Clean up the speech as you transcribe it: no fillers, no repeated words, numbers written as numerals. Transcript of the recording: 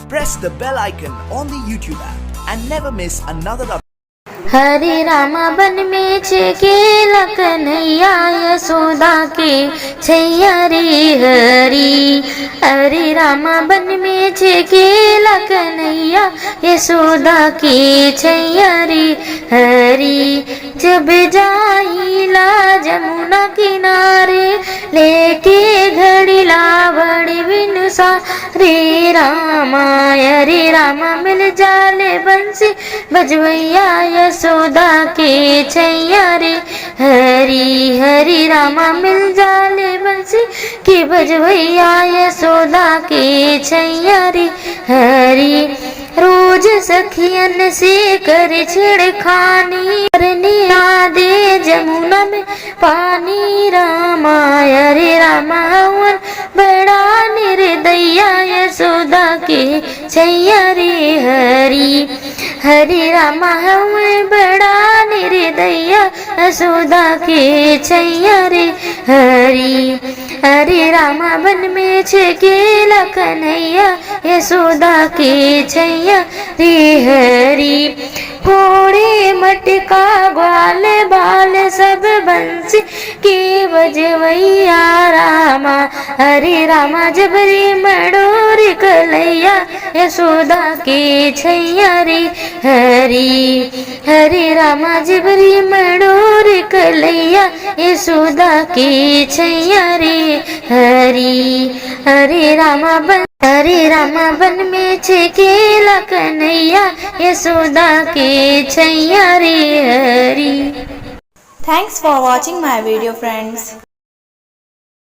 Press the bell icon on the YouTube app and never miss another update. हरे रामा बन में छे लकनैया यशोदा के छैया रे हरी। हरे रामा बन में छे लकनैया यशोदा के छैया रे हरी। जब जाइला जमुना किनारे लेके घड़ी लावड़ी बिन सा रे रामा। रे रामा मिल जाले बंसी बजवैया यशोदा के छैया रे हरी। हरी रामा मिल जाले बंसी के बजवैया यशोदा के छैया रे हरी। रोज सखियन से कर छेड़खानी करने आदे जमुना में पानी रामा। रे रामा बड़ा निर्दया यशोदा के छैया रे हरी। हरे रामा बड़ा निर्दया यशोदा के छैया रे हरी। हरे रामा बन में छे लकनैया यशोदा के छैया रे हरी। घोड़े मटका ग्वाल बाल सब बंसी के बजवैया रामा। हरे रामा जबरी मडोर कलैया यशोदा के छैया रे हरी। हरे रामा जबरी मडोर कलैया यशोदा के छैया रे हरी। हरे रामा बन में छे लकनैया यशोदा के छैया रे हरी। Thanks for watching my video, friends.